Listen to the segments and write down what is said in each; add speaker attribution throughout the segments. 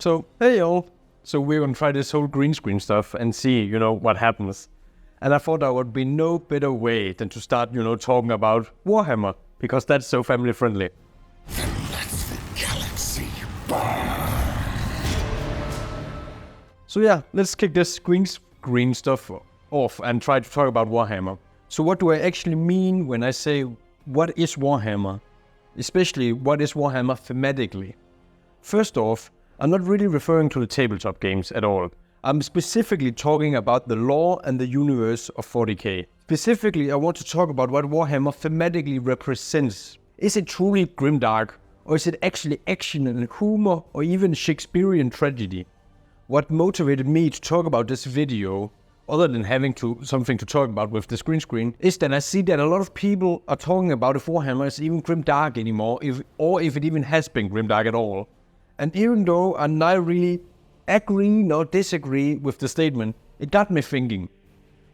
Speaker 1: So, hey y'all. So we're gonna try this whole green screen stuff and see, what happens. And I thought there would be no better way than to start, talking about Warhammer, because that's so family friendly.
Speaker 2: Then let's the galaxy burn.
Speaker 1: So yeah, let's kick this green screen stuff off and try to talk about Warhammer. So what do I actually mean when I say what is Warhammer? Especially what is Warhammer thematically? First off, I'm not really referring to the tabletop games at all. I'm specifically talking about the lore and the universe of 40K. Specifically, I want to talk about what Warhammer thematically represents. Is it truly grimdark, or is it actually action and humor, or even Shakespearean tragedy? What motivated me to talk about this video, other than having something to talk about with this green screen, is that I see that a lot of people are talking about if Warhammer is even grimdark anymore, or if it even has been grimdark at all. And even though I neither really agree nor disagree with the statement, it got me thinking,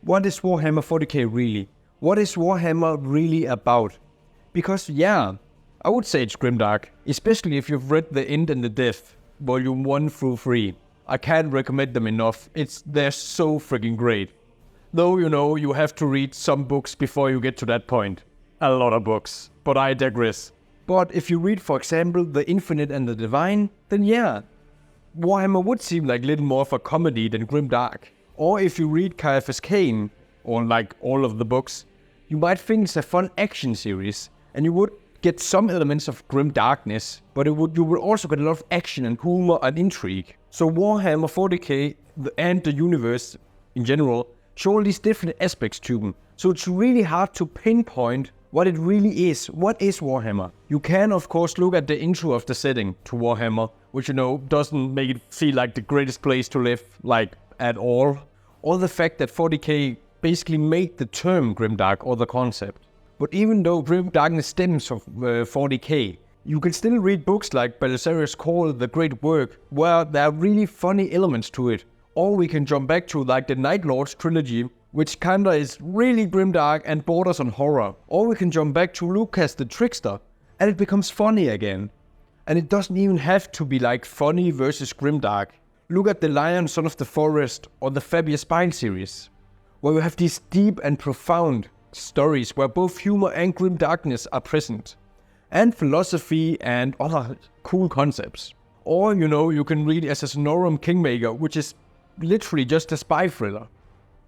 Speaker 1: what is Warhammer 40K really? What is Warhammer really about? Because yeah, I would say it's grimdark, especially if you've read The End and the Death, volume 1 through 3. I can't recommend them enough, they're so freaking great. Though, you have to read some books before you get to that point. A lot of books, but I digress. But if you read, for example, The Infinite and the Divine, then yeah, Warhammer would seem like a little more of a comedy than grimdark. Or if you read Caiaphas Cain, or like all of the books, you might think it's a fun action series, and you would get some elements of grimdarkness, but you would also get a lot of action and humor and intrigue. So Warhammer 40K and the universe in general show all these different aspects to them. So it's really hard to pinpoint what it really is. What is Warhammer? You can, of course, look at the intro of the setting to Warhammer, which, doesn't make it feel like the greatest place to live, at all. Or the fact that 40K basically made the term grimdark or the concept. But even though grimdarkness stems from 40K, you can still read books like Belisarius Call, The Great Work, where there are really funny elements to it. Or we can jump back to the Night Lords trilogy, which kinda is really grimdark and borders on horror. Or we can jump back to Lucas the Trickster, and it becomes funny again. And it doesn't even have to be funny versus grimdark. Look at The Lion, Son of the Forest, or the Fabius Spine series, where we have these deep and profound stories where both humor and grimdarkness are present, and philosophy and other cool concepts. Or, you can read Assassinorum Kingmaker, which is literally just a spy thriller.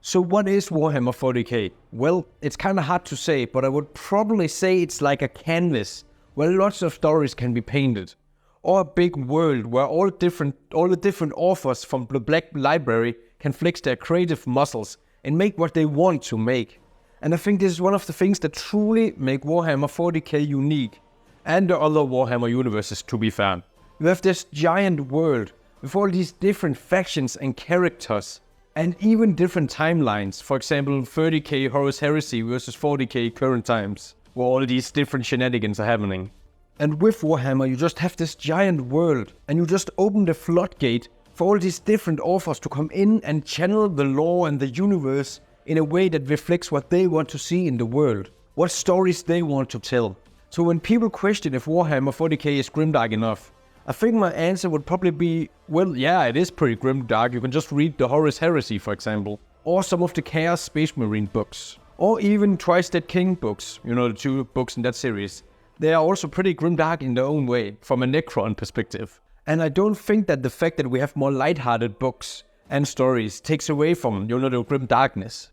Speaker 1: So what is Warhammer 40K? Well, it's kinda hard to say, but I would probably say it's like a canvas where lots of stories can be painted. Or a big world where all the different authors from the Black Library can flex their creative muscles and make what they want to make. And I think this is one of the things that truly make Warhammer 40K unique, and the other Warhammer universes, to be fair. You have this giant world with all these different factions and characters, and even different timelines. For example, 30K Horus Heresy versus 40K current times, where all these different shenanigans are happening. And with Warhammer, you just have this giant world, and you just open the floodgate for all these different authors to come in and channel the lore and the universe in a way that reflects what they want to see in the world, what stories they want to tell. So when people question if Warhammer 40K is grimdark enough, I think my answer would probably be, well, yeah, it is pretty grimdark. You can just read the Horus Heresy, for example, or some of the Chaos Space Marine books, or even Twisted King books, the 2 books in that series. They are also pretty grimdark in their own way, from a Necron perspective. And I don't think that the fact that we have more lighthearted books and stories takes away from, the grimdarkness.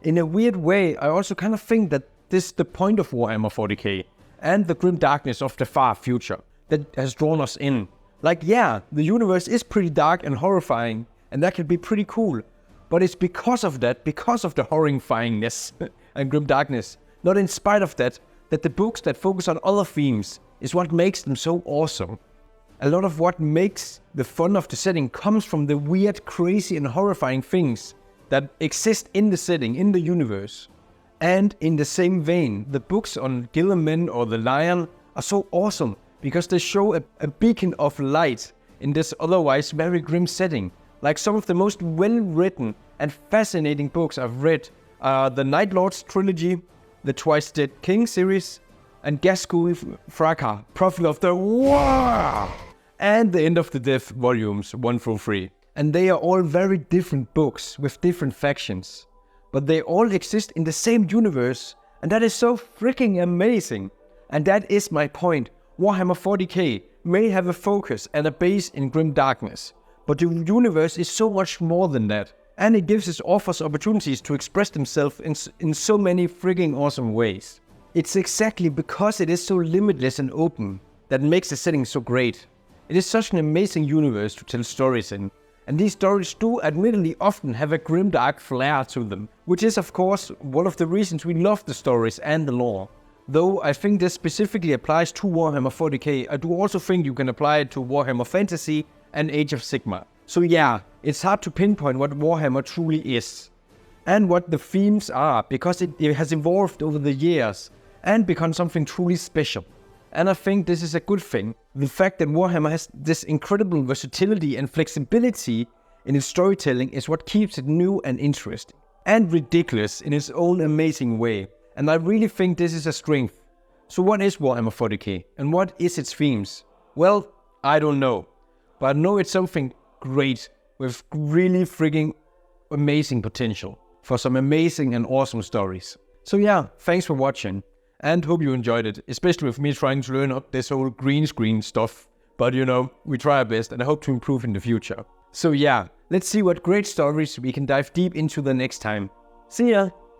Speaker 1: In a weird way, I also kind of think that this is the point of Warhammer 40K, and the grimdarkness of the far future that has drawn us in. Yeah, the universe is pretty dark and horrifying, and that can be pretty cool. But it's because of that, because of the horrifyingness and grimdarkness, not in spite of that the books that focus on other themes is what makes them so awesome. A lot of what makes the fun of the setting comes from the weird, crazy and horrifying things that exist in the setting, in the universe. And in the same vein, the books on Gilliman or the Lion are so awesome because they show a beacon of light in this otherwise very grim setting. Like some of the most well-written and fascinating books I've read are the Night Lords trilogy, the Twisted King series, and Gascoigne Fracas, Prophet of the War. and the End of the Death volumes 1 through 3. And they are all very different books with different factions. But they all exist in the same universe, and that is so freaking amazing. And that is my point. Warhammer 40K may have a focus and a base in grim darkness, but the universe is so much more than that. And it gives its authors opportunities to express themselves in so many freaking awesome ways. It's exactly because it is so limitless and open that makes the setting so great. It is such an amazing universe to tell stories in. And these stories do admittedly often have a grimdark flair to them, which is of course one of the reasons we love the stories and the lore. Though I think this specifically applies to Warhammer 40k, I do also think you can apply it to Warhammer Fantasy and Age of Sigmar. So yeah, it's hard to pinpoint what Warhammer truly is, and what the themes are, because it has evolved over the years and become something truly special. And I think this is a good thing. The fact that Warhammer has this incredible versatility and flexibility in its storytelling is what keeps it new and interesting. And ridiculous in its own amazing way. And I really think this is a strength. So what is Warhammer 40k? And what is its themes? Well, I don't know. But I know it's something great with really frigging amazing potential for some amazing and awesome stories. So yeah, thanks for watching. And hope you enjoyed it, especially with me trying to learn up this whole green screen stuff. But you know, we try our best and I hope to improve in the future. So yeah, let's see what great stories we can dive deep into the next time. See ya!